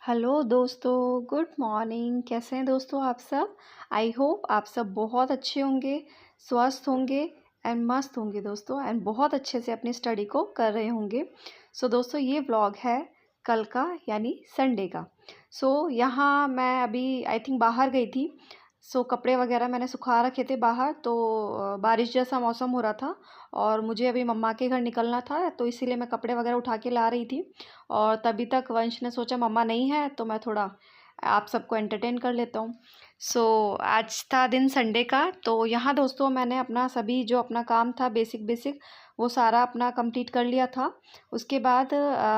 Hello दोस्तों, good morning. कैसे हैं दोस्तों आप सब? आई होप आप सब बहुत अच्छे होंगे, स्वस्थ होंगे एंड मस्त होंगे दोस्तों, एंड बहुत अच्छे से अपनी स्टडी को कर रहे होंगे। सो दोस्तों, ये व्लॉग है कल का यानी संडे का। यहाँ मैं अभी आई थिंक बाहर गई थी। कपड़े वगैरह मैंने सुखा रखे थे बाहर, तो बारिश जैसा मौसम हो रहा था और मुझे अभी मम्मा के घर निकलना था, तो इसीलिए मैं कपड़े वगैरह उठा के ला रही थी। और तभी तक वंश ने सोचा मम्मा नहीं है तो मैं थोड़ा आप सबको एंटरटेन कर लेता हूँ। आज था दिन संडे का, तो यहाँ दोस्तों मैंने अपना सभी जो अपना काम था बेसिक बेसिक वो सारा अपना कंप्लीट कर लिया था। उसके बाद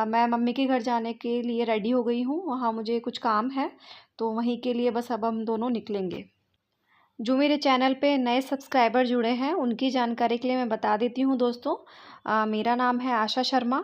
मैं मम्मी के घर जाने के लिए रेडी हो गई हूँ। वहाँ मुझे कुछ काम है, तो वहीं के लिए बस अब हम दोनों निकलेंगे। जो मेरे चैनल पे नए सब्सक्राइबर जुड़े हैं उनकी जानकारी के लिए मैं बता देती हूँ दोस्तों। मेरा नाम है आशा शर्मा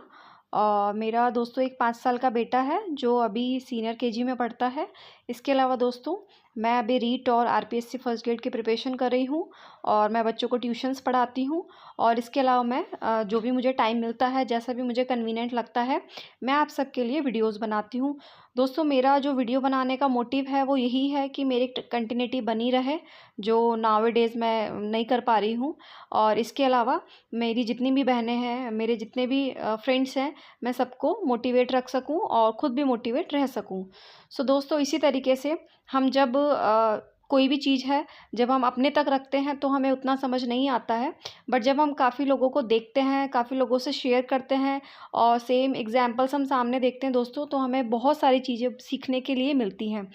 और मेरा दोस्तों एक 5 साल का बेटा है जो अभी सीनियर केजी में पढ़ता है। इसके अलावा दोस्तों मैं अभी रीट और आरपीएससी फर्स्ट ग्रेड की प्रिपरेशन कर रही हूँ और मैं बच्चों को ट्यूशन्स पढ़ाती हूँ। और इसके अलावा मैं जो भी मुझे टाइम मिलता है, जैसा भी मुझे कन्वीनियंट लगता है, मैं आप सबके लिए वीडियोस बनाती हूँ। दोस्तों मेरा जो वीडियो बनाने का मोटिव है वो यही है कि मेरी कंटिन्यूटी बनी रहे, जो नाउ-ए-डेज़ मैं नहीं कर पा रही हूँ। और इसके अलावा मेरी जितनी भी बहनें हैं, मेरे जितने भी फ्रेंड्स हैं, मैं सबको मोटिवेट रख सकूँ और ख़ुद भी मोटिवेट रह सकूँ। दोस्तों इसी तरीके से हम जब कोई भी चीज़ है जब हम अपने तक रखते हैं तो हमें उतना समझ नहीं आता है, बट जब हम काफ़ी लोगों को देखते हैं, काफ़ी लोगों से शेयर करते हैं और सेम एग्जांपल्स हम सामने देखते हैं दोस्तों, तो हमें बहुत सारी चीज़ें सीखने के लिए मिलती हैं।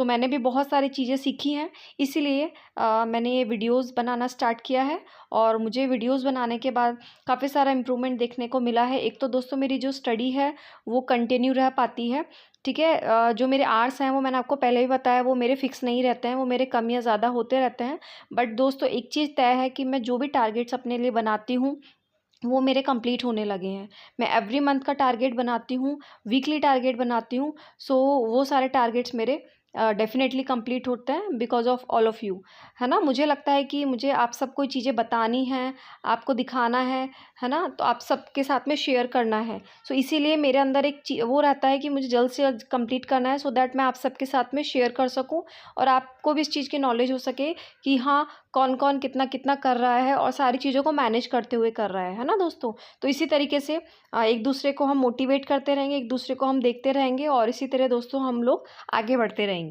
मैंने भी बहुत सारी चीज़ें सीखी हैं, इसीलिए मैंने ये वीडियोज़ बनाना स्टार्ट किया है और मुझे वीडियोज़ बनाने के बाद काफ़ी सारा इम्प्रूवमेंट देखने को मिला है। एक तो दोस्तों मेरी जो स्टडी है वो कंटिन्यू रह पाती है, ठीक है। जो मेरे आवर्स हैं वो मैंने आपको पहले भी बताया, वो मेरे फिक्स नहीं रहते हैं, वो मेरे कम या ज़्यादा होते रहते हैं। बट दोस्तों एक चीज़ तय है कि मैं जो भी टारगेट्स अपने लिए बनाती हूँ वो मेरे कंप्लीट होने लगे हैं। मैं एवरी मंथ का टारगेट बनाती हूँ, वीकली टारगेट बनाती हूँ। वो सारे टारगेट्स मेरे डेफ़िनेटली कंप्लीट होते हैं because of all of you, है ना। मुझे लगता है कि मुझे आप सबको चीज़ें बतानी हैं, आपको दिखाना है ना, तो आप सबके साथ में शेयर करना है। इसीलिए मेरे अंदर एक वो रहता है कि मुझे जल्द से जल्द कंप्लीट करना है, सो दैट मैं आप सबके साथ में शेयर कर सकूँ और आपको भी इस चीज़ की नॉलेज हो सके कि हाँ, कौन-कौन कितना-कितना कर रहा है और सारी चीज़ों को मैनेज करते हुए कर रहा है ना दोस्तों? तो इसी तरीके से एक दूसरे को हम मोटिवेट करते रहेंगे, एक दूसरे को हम देखते रहेंगे और इसी तरह दोस्तों हम लोग आगे बढ़ते रहेंगे।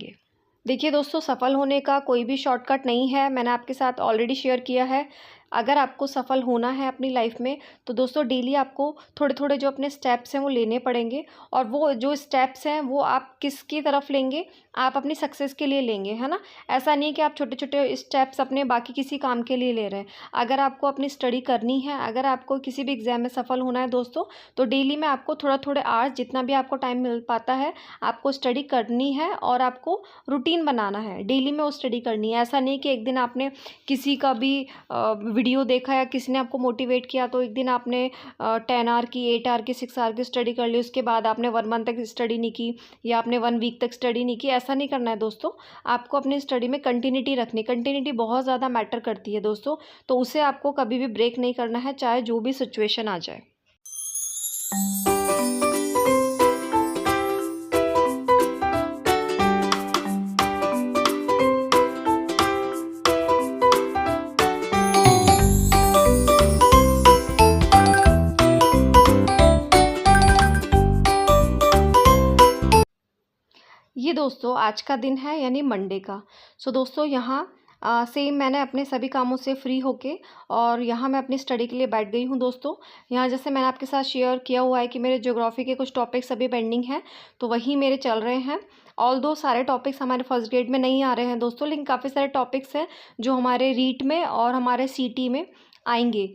देखिए दोस्तों, सफल होने का कोई भी शॉर्टकट नहीं है, मैंने आपके साथ ऑलरेडी शेयर किया है। अगर आपको सफल होना है अपनी लाइफ में तो दोस्तों डेली आपको थोड़े-थोड़े जो अपने स्टेप्स हैं वो लेने पड़ेंगे और वो जो स्टेप्स हैं वो आप किसकी तरफ लेंगे? आप अपनी सक्सेस के लिए लेंगे, है ना? ऐसा नहीं कि आप छोटे-छोटे स्टेप्स अपने बाकी किसी काम के लिए ले रहे हैं। अगर आपको अपनी स्टडी करनी है, अगर आपको किसी भी एग्ज़ाम में सफल होना है दोस्तों, तो डेली में आपको थोड़ा-थोड़े आवर्स जितना भी आपको टाइम मिल पाता है, आपको स्टडी करनी है और आपको रूटीन बनाना है। डेली में वो स्टडी करनी है। ऐसा नहीं कि एक दिन आपने किसी का भी वीडियो देखा या किसी ने आपको मोटिवेट किया तो एक दिन आपने 10 आवर की, 8 आवर की, 6 आवर की स्टडी कर ली, उसके बाद आपने 1 मंथ तक स्टडी नहीं की या आपने 1 वीक तक स्टडी नहीं की। ऐसा नहीं करना है दोस्तों। आपको अपनी स्टडी में कंटिन्यूटी रखनी, कंटिन्यूटी बहुत ज़्यादा मैटर करती है दोस्तों, तो उसे आपको कभी भी ब्रेक नहीं करना है, चाहे जो भी सिचुएशन आ जाए। ये दोस्तों आज का दिन है यानी मंडे का। दोस्तों यहाँ सेम मैंने अपने सभी कामों से फ्री होके और यहाँ मैं अपनी स्टडी के लिए बैठ गई हूँ दोस्तों। यहाँ जैसे मैंने आपके साथ शेयर किया हुआ है कि मेरे ज्योग्राफी के कुछ टॉपिक्स अभी पेंडिंग हैं, तो वही मेरे चल रहे हैं। ऑल्दो सारे टॉपिक्स हमारे फर्स्ट ग्रेड में नहीं आ रहे हैं दोस्तों, लेकिन काफ़ी सारे टॉपिक्स हैं जो हमारे रीट में और हमारे सीटी में आएंगे।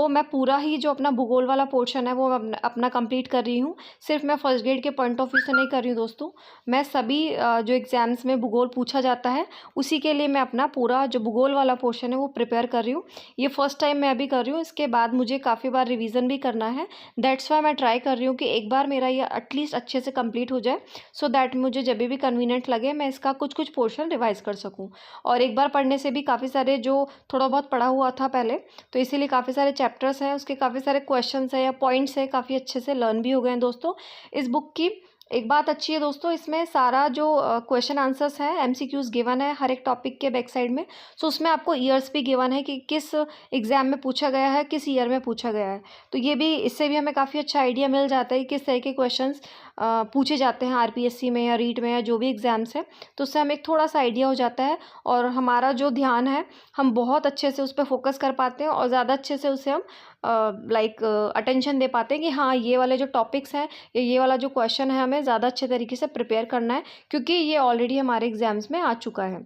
मैं पूरा ही जो अपना भूगोल वाला पोर्शन है वो अपना कंप्लीट कर रही हूँ। सिर्फ मैं फर्स्ट ग्रेड के पॉइंट ऑफ व्यू से नहीं कर रही हूँ दोस्तों, मैं सभी जो एग्ज़ाम्स में भूगोल पूछा जाता है उसी के लिए मैं अपना पूरा जो भूगोल वाला पोर्शन है वो प्रिपेयर कर रही हूँ। ये फर्स्ट टाइम मैं अभी कर रही हूँ, इसके बाद मुझे काफ़ी बार रिवीजन भी करना है। दैट्स वाई मैं ट्राई कर रही हूँ कि एक बार मेरा ये एटलीस्ट अच्छे से कंप्लीट हो जाए, सो दैट मुझे जब भी कन्वीनियंट लगे मैं इसका कुछ पोर्शन रिवाइज़ कर सकूँ। और एक बार पढ़ने से भी काफ़ी सारे जो थोड़ा बहुत पढ़ा हुआ था पहले, तो इसीलिए काफ़ी सारे चैप्टर्स हैं, उसके काफ़ी सारे क्वेश्चंस हैं या पॉइंट्स हैं, काफ़ी अच्छे से लर्न भी हो गए हैं दोस्तों। इस बुक की एक बात अच्छी है दोस्तों, इसमें सारा जो क्वेश्चन आंसर्स है एमसीक्यूज गिवन है हर एक टॉपिक के बैक साइड में। सो उसमें आपको ईयर्स भी गिवन है कि किस एग्ज़ाम में पूछा गया है, किस ईयर में पूछा गया है। तो ये भी, इससे भी हमें काफ़ी अच्छा आइडिया मिल जाता है कि किस तरह के क्वेश्चंस पूछे जाते हैं आरपीएससी में या रीट में या जो भी एग्ज़ाम्स हैं। तो उससे हमें एक थोड़ा सा आइडिया हो जाता है और हमारा जो ध्यान है हम बहुत अच्छे से उस पर फोकस कर पाते हैं और ज़्यादा अच्छे से उसे हम अटेंशन दे पाते हैं कि हाँ, ये वाले जो टॉपिक्स हैं या ये वाला जो क्वेश्चन है हमें ज़्यादा अच्छे तरीके से प्रिपेयर करना है, क्योंकि ये ऑलरेडी हमारे एग्ज़ाम्स में आ चुका है।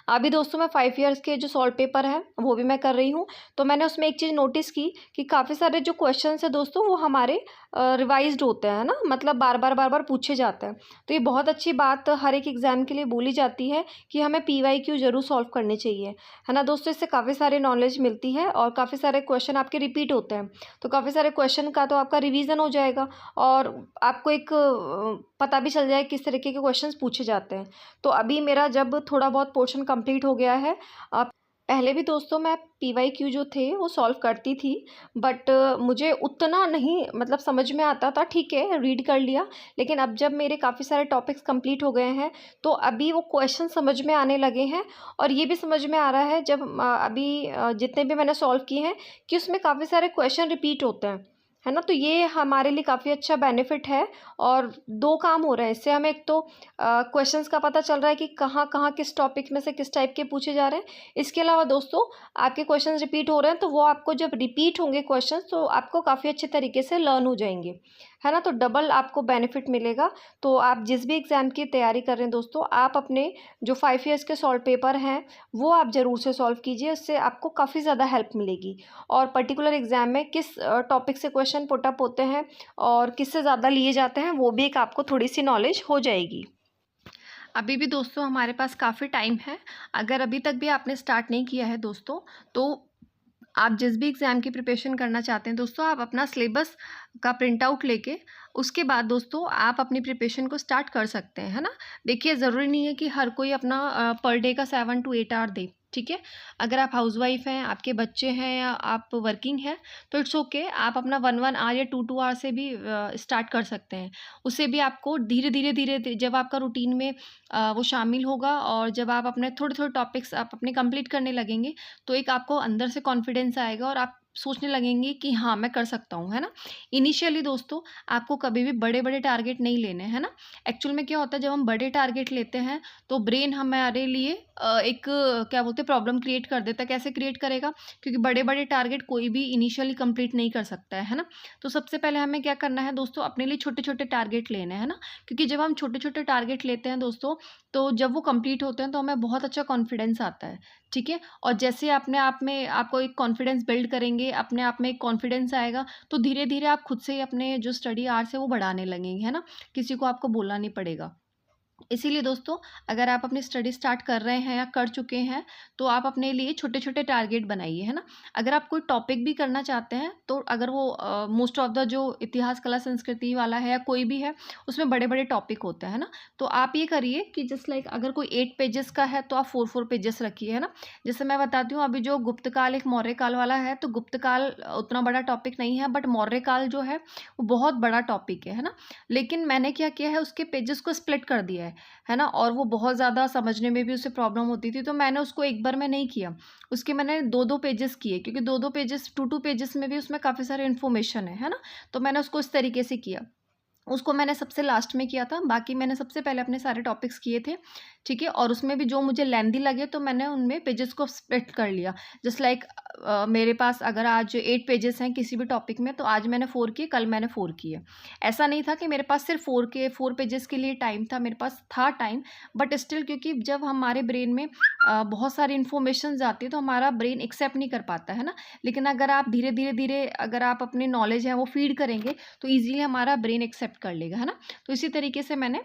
अभी दोस्तों मैं 5 इयर्स के जो सॉल्व पेपर है वो भी मैं कर रही हूँ। तो मैंने उसमें एक चीज़ नोटिस की कि काफ़ी सारे जो क्वेश्चंस हैं दोस्तों वो हमारे रिवाइज्ड होते हैं ना, मतलब बार बार पूछे जाते हैं। तो ये बहुत अच्छी बात हर एक एग्ज़ाम के लिए बोली जाती है कि हमें पीवाईक्यू ज़रूर सॉल्व करने चाहिए, है ना दोस्तों। इससे काफ़ी सारी नॉलेज मिलती है और काफ़ी सारे क्वेश्चन आपके रिपीट होते हैं। तो काफ़ी सारे क्वेश्चन का तो आपका रिवीजन हो जाएगा और आपको एक पता भी चल जाए किस तरीके के क्वेश्चंस पूछे जाते हैं। तो अभी मेरा जब थोड़ा बहुत पोर्शन कंप्लीट हो गया है, पहले भी दोस्तों मैं पीवाईक्यू जो थे वो सॉल्व करती थी, बट मुझे उतना नहीं मतलब समझ में आता था। ठीक है, रीड कर लिया, लेकिन अब जब मेरे काफ़ी सारे टॉपिक्स कंप्लीट हो गए हैं तो अभी वो क्वेश्चन समझ में आने लगे हैं। और ये भी समझ में आ रहा है जब अभी जितने भी मैंने सॉल्व किए हैं कि उसमें काफ़ी सारे क्वेश्चन रिपीट होते हैं, है ना। तो ये हमारे लिए काफ़ी अच्छा बेनिफिट है और दो काम हो रहे हैं इससे। हमें एक तो क्वेश्चंस का पता चल रहा है कि कहाँ कहाँ किस टॉपिक में से किस टाइप के पूछे जा रहे हैं। इसके अलावा दोस्तों आपके क्वेश्चंस रिपीट हो रहे हैं तो वो आपको जब रिपीट होंगे क्वेश्चंस तो आपको काफ़ी अच्छे तरीके से लर्न हो जाएंगे, है ना। तो डबल आपको बेनिफिट मिलेगा। तो आप जिस भी एग्ज़ाम की तैयारी कर रहे हैं दोस्तों, आप अपने जो 5 ईयर्स के सॉल्व पेपर हैं वो आप ज़रूर से सॉल्व कीजिए, उससे आपको काफ़ी ज़्यादा हेल्प मिलेगी। और पर्टिकुलर एग्ज़ाम में किस टॉपिक से क्वेश्चन पुट अप होते हैं और किससे ज़्यादा लिए जाते हैं वो भी एक आपको थोड़ी सी नॉलेज हो जाएगी। अभी भी दोस्तों हमारे पास काफ़ी टाइम है। अगर अभी तक भी आपने स्टार्ट नहीं किया है दोस्तों, तो आप जिस भी एग्ज़ाम की प्रिपरेशन करना चाहते हैं दोस्तों, आप अपना सिलेबस का प्रिंट आउट लेके उसके बाद दोस्तों आप अपनी प्रिपरेशन को स्टार्ट कर सकते हैं, है ना। देखिए, ज़रूरी नहीं है कि हर कोई अपना पर डे का 7 to 8 आवर दे, ठीक है। अगर आप हाउसवाइफ हैं, आपके बच्चे हैं या आप वर्किंग हैं तो इट्स ओके, आप अपना 1 आवर या 2 आवर से भी स्टार्ट कर सकते हैं। उससे भी आपको धीरे धीरे जब आपका रूटीन में वो शामिल होगा और जब आप अपने थोड़े थोड़े टॉपिक्स आप अपने कंप्लीट करने लगेंगे तो एक आपको अंदर से कॉन्फिडेंस आएगा और आप सोचने लगेंगे कि हाँ, मैं कर सकता हूँ, है ना। इनिशियली दोस्तों आपको कभी भी बड़े बड़े टारगेट नहीं लेने, है ना। एक्चुअल में क्या होता है, जब हम बड़े टारगेट लेते हैं तो ब्रेन हमारे लिए एक क्या बोलते हैं प्रॉब्लम क्रिएट कर देता है। कैसे क्रिएट करेगा, क्योंकि बड़े बड़े टारगेट कोई भी इनिशियली कंप्लीट नहीं कर सकता है ना। तो सबसे पहले हमें क्या करना है दोस्तों, अपने लिए छोटे छोटे टारगेट लेने हैं ना। क्योंकि जब हम छोटे छोटे टारगेट लेते हैं दोस्तों तो जब वो कंप्लीट होते हैं तो हमें बहुत अच्छा कॉन्फिडेंस आता है, ठीक है। और जैसे अपने आप में आपको एक कॉन्फिडेंस बिल्ड करेंगे, अपने आप में एक कॉन्फिडेंस आएगा तो धीरे धीरे आप खुद से ही अपने जो स्टडी आवर्स है वो बढ़ाने लगेंगे, है ना। किसी को आपको बोलना नहीं पड़ेगा। इसीलिए दोस्तों अगर आप अपनी स्टडी स्टार्ट कर रहे हैं या कर चुके हैं तो आप अपने लिए छोटे छोटे टारगेट बनाइए, है ना। अगर आप कोई टॉपिक भी करना चाहते हैं तो अगर वो मोस्ट ऑफ द जो इतिहास कला संस्कृति वाला है या कोई भी है उसमें बड़े बड़े टॉपिक होते हैं ना। तो आप ये करिए कि जस्ट लाइक अगर कोई 8 पेजेस का है तो आप 4 पेजेस रखिए, है ना। जैसे मैं बताती हूँ, अभी जो गुप्त काल एक मौर्य काल वाला है तो गुप्त काल उतना बड़ा टॉपिक नहीं है, बट मौर्य काल जो है वो बहुत बड़ा टॉपिक है ना। लेकिन मैंने क्या किया है, उसके पेजेस को स्प्लिट कर दिया है ना। और वो बहुत ज़्यादा समझने में भी उससे प्रॉब्लम होती थी तो मैंने उसको एक बार में नहीं किया, उसके मैंने 2 पेजेस किए, क्योंकि 2 पेजेस 2 पेजेस में भी उसमें काफ़ी सारे इन्फॉर्मेशन है ना। तो मैंने उसको इस तरीके से किया। उसको मैंने सबसे लास्ट में किया था, बाकी मैंने सबसे पहले अपने सारे टॉपिक्स किए थे, ठीक है। और उसमें भी जो मुझे लेंथी लगे तो मैंने उनमें पेजेस को स्प्लिट कर लिया। जस्ट लाइक मेरे पास अगर आज 8 पेजेस हैं किसी भी टॉपिक में तो आज मैंने 4 किए, कल मैंने 4 किए। ऐसा नहीं था कि मेरे पास सिर्फ 4 पेजेस के लिए टाइम था, मेरे पास था टाइम, बट स्टिल क्योंकि जब हमारे ब्रेन में बहुत सारी इन्फॉर्मेशन जाती है तो हमारा ब्रेन एक्सेप्ट नहीं कर पाता है ना। लेकिन अगर आप धीरे धीरे अगर आप अपनी नॉलेज है वो फीड करेंगे तो ईजिली हमारा ब्रेन एक्सेप्ट कर लेगा, है ना। तो इसी तरीके से मैंने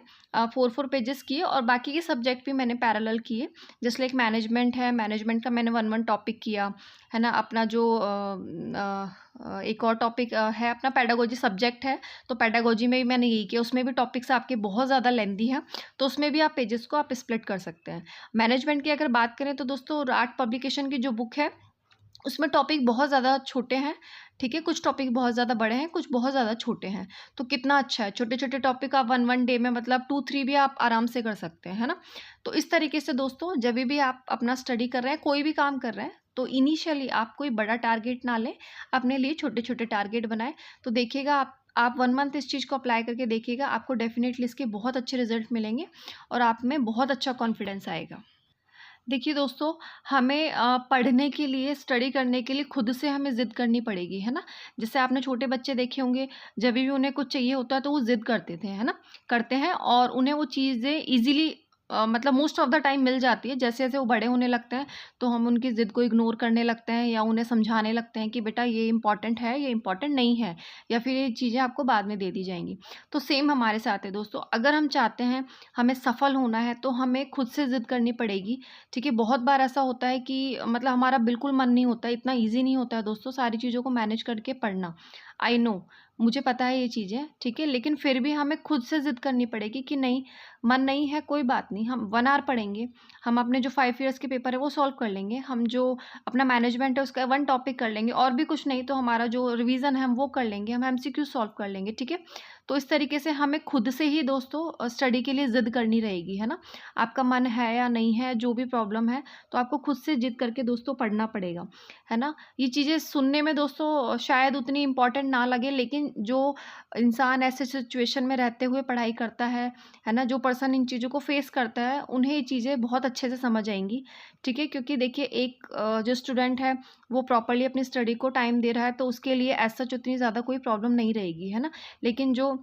4 पेजेस किए और बाकी के सब्जेक्ट भी मैंने पैरेलल किए। जस्ट लाइक मैनेजमेंट है, मैनेजमेंट का मैंने 1 टॉपिक किया, है ना। अपना जो एक और टॉपिक है अपना पेडागोजी सब्जेक्ट है तो पेडागोजी में भी मैंने यही किया। उसमें भी टॉपिक्स आपके बहुत ज़्यादा लेंथी हैं तो उसमें भी आप पेजेस को आप स्प्लिट कर सकते हैं। मैनेजमेंट की अगर बात करें तो दोस्तों राट पब्लिकेशन की जो बुक है उसमें टॉपिक बहुत ज़्यादा छोटे हैं, ठीक है, कुछ टॉपिक बहुत ज़्यादा बड़े हैं, कुछ बहुत ज़्यादा छोटे हैं। तो कितना अच्छा है, छोटे-छोटे टॉपिक आप 1 डे में मतलब 2-3 भी आप आराम से कर सकते हैं, है ना? तो इस तरीके से दोस्तों जभी भी आप अपना स्टडी कर रहे हैं, कोई भी काम कर रहे हैं, तो इनिशियली आप कोई बड़ा टारगेट ना लें, अपने लिए छोटे-छोटे टारगेट बनाएँ। तो देखिएगा आप 1 मंथ इस चीज़ को अप्लाई करके देखिएगा, आपको डेफ़िनेटली इसके बहुत अच्छे रिज़ल्ट मिलेंगे और आप में बहुत अच्छा कॉन्फिडेंस आएगा। देखिए दोस्तों, हमें पढ़ने के लिए, स्टडी करने के लिए खुद से हमें ज़िद करनी पड़ेगी, है ना? जैसे आपने छोटे बच्चे देखे होंगे, जभी भी उन्हें कुछ चाहिए होता है तो वो ज़िद करते थे, है ना? करते हैं और उन्हें वो चीज़ें ईज़िली मतलब मोस्ट ऑफ़ द टाइम मिल जाती है। जैसे-जैसे वो बड़े होने लगते हैं, तो हम उनकी ज़िद को इग्नोर करने लगते हैं या उन्हें समझाने लगते हैं कि बेटा ये इम्पोर्टेंट है, ये इम्पोर्टेंट नहीं है या फिर ये चीज़ें आपको बाद में दे दी जाएँगी। तो सेम हमारे साथ है दोस्तों, अगर हम चाहते हैं हमें सफल होना है, तो हमें खुद से ज़िद करनी पड़ेगी। ठीक है, बहुत बार ऐसा होता है कि मतलब हमारा बिल्कुल मन नहीं होता है, इतना ईज़ी नहीं होता है दोस्तों सारी चीज़ों को मैनेज करके पढ़ना। आई नो, मुझे पता है ये चीज़ें, ठीक है? लेकिन फिर भी हमें खुद से ज़िद करनी पड़ेगी कि नहीं, मन नहीं है कोई बात नहीं, हम 1 आवर पढ़ेंगे, हम अपने जो 5 इयर्स के पेपर है वो सॉल्व कर लेंगे, हम जो अपना मैनेजमेंट है उसका 1 टॉपिक कर लेंगे और भी कुछ नहीं तो हमारा जो रिवीज़न है हम वो कर लेंगे, हम एमसीक्यू सॉल्व कर लेंगे, ठीक है? तो इस तरीके से हमें खुद से ही दोस्तों स्टडी के लिए ज़िद करनी रहेगी, है ना? आपका मन है या नहीं है, जो भी प्रॉब्लम है, तो आपको खुद से ज़िद करके दोस्तों पढ़ना पड़ेगा, है ना? ये चीज़ें सुनने में दोस्तों शायद उतनी इम्पोर्टेंट ना लगे, लेकिन जो इंसान ऐसे सिचुएशन में रहते हुए पढ़ाई करता है ना? जो पर्सन इन चीज़ों को फेस करता है, उन्हें ये चीज़ें बहुत अच्छे से समझ आएँगी, ठीक है? क्योंकि देखिए एक जो स्टूडेंट है, वो प्रॉपर्ली अपनी स्टडी को टाइम दे रहा है, तो उसके लिए एज़ सच उतनी ज़्यादा कोई प्रॉब्लम नहीं रहेगी, है ना? लेकिन जो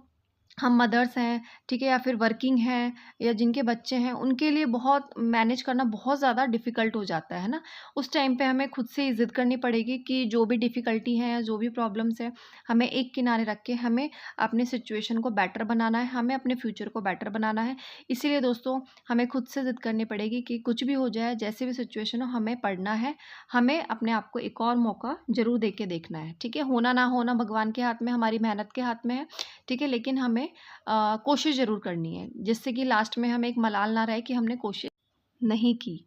हम मदर्स हैं, ठीक है? या फिर वर्किंग हैं या जिनके बच्चे हैं, उनके लिए बहुत मैनेज करना बहुत ज़्यादा डिफ़िकल्ट हो जाता है ना? उस टाइम पे हमें खुद से ही ज़िद करनी पड़ेगी कि जो भी डिफ़िकल्टी है या जो भी प्रॉब्लम्स हैं, हमें एक किनारे रख के हमें अपनी सिचुएशन को बेटर बनाना है, हमें अपने फ्यूचर को बेटर बनाना है। इसीलिए दोस्तों हमें खुद से ज़िद करनी पड़ेगी कि कुछ भी हो जाए, जैसी भी सिचुएशन हो, हमें पढ़ना है, हमें अपने आप को एक और मौका ज़रूर दे के देखना है, ठीक है? होना ना होना भगवान के हाथ में, हमारी मेहनत के हाथ में है, ठीक है? लेकिन हमें कोशिश ज़रूर करनी है, जिससे कि लास्ट में हमें एक मलाल ना रहे कि हमने कोशिश नहीं की।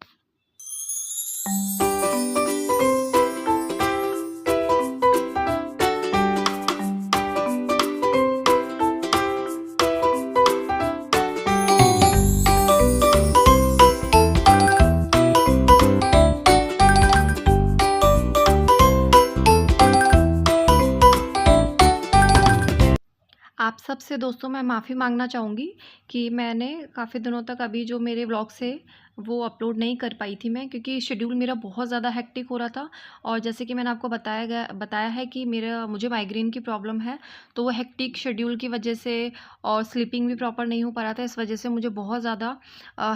आप सबसे दोस्तों मैं माफ़ी माँगना चाहूँगी कि मैंने काफ़ी दिनों तक अभी जो मेरे व्लॉग्स थे वो अपलोड नहीं कर पाई थी मैं, क्योंकि शेड्यूल मेरा बहुत ज़्यादा हेक्टिक हो रहा था। और जैसे कि मैंने आपको बताया है कि मुझे माइग्रेन की प्रॉब्लम है, तो वो हेक्टिक शेड्यूल की वजह से और स्लीपिंग भी प्रॉपर नहीं हो पा रहा था, इस वजह से मुझे बहुत ज़्यादा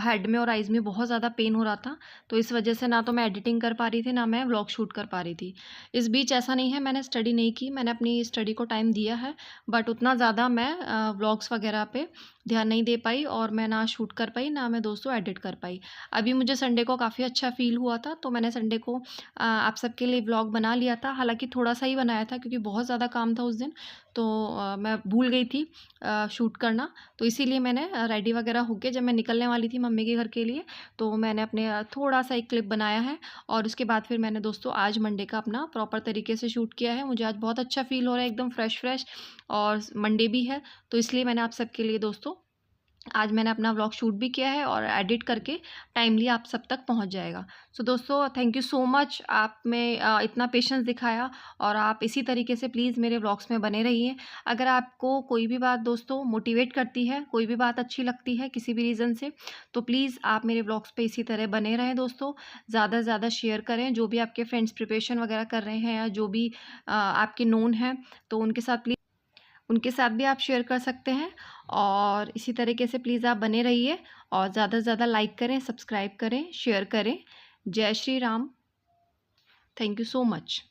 हेड में और आइज़ में बहुत ज़्यादा पेन हो रहा था। तो इस वजह से ना तो मैं एडिटिंग कर पा रही थी, ना मैं व्लॉग शूट कर पा रही थी। इस बीच ऐसा नहीं है मैंने स्टडी नहीं की, मैंने अपनी स्टडी को टाइम दिया है, बट उतना ज़्यादा मैं व्लॉग्स वगैरह पे ध्यान नहीं दे पाई और मैं ना शूट कर पाई, ना मैं दोस्तों एडिट कर पाई। अभी मुझे संडे को काफ़ी अच्छा फ़ील हुआ था, तो मैंने संडे को आप सबके लिए व्लॉग बना लिया था। हालाँकि थोड़ा-सा ही बनाया था क्योंकि बहुत ज़्यादा काम था उस दिन, तो मैं भूल गई थी शूट करना। तो इसीलिए मैंने रेडी वगैरह होके जब मैं निकलने वाली थी मम्मी के घर के लिए, तो मैंने अपने थोड़ा-सा एक क्लिप बनाया है और उसके बाद फिर मैंने दोस्तों आज मंडे का अपना प्रॉपर तरीके से शूट किया है। मुझे आज बहुत अच्छा फ़ील हो रहा है, एकदम फ्रेश-फ्रेश, और मंडे भी है, तो इसलिए मैंने आप सबके लिए दोस्तों आज मैंने अपना व्लॉग शूट भी किया है और एडिट करके टाइमली आप सब तक पहुंच जाएगा। सो दोस्तों थैंक यू सो मच, आप में इतना पेशेंस दिखाया और आप इसी तरीके से प्लीज़ मेरे व्लॉग्स में बने रहिए। अगर आपको कोई भी बात दोस्तों मोटिवेट करती है, कोई भी बात अच्छी लगती है किसी भी रीज़न से, तो प्लीज़ आप मेरे व्लॉग्स पे इसी तरह बने रहें दोस्तों। ज़्यादा से ज़्यादा शेयर करें, जो भी आपके फ्रेंड्स प्रिपरेशन वगैरह कर रहे हैं या जो भी आपके नोन हैं, तो उनके साथ भी आप शेयर कर सकते हैं। और इसी तरीके से प्लीज़ आप बने रहिए और ज़्यादा से ज़्यादा लाइक करें, सब्सक्राइब करें, शेयर करें। जय Shri Ram. Thank you so much.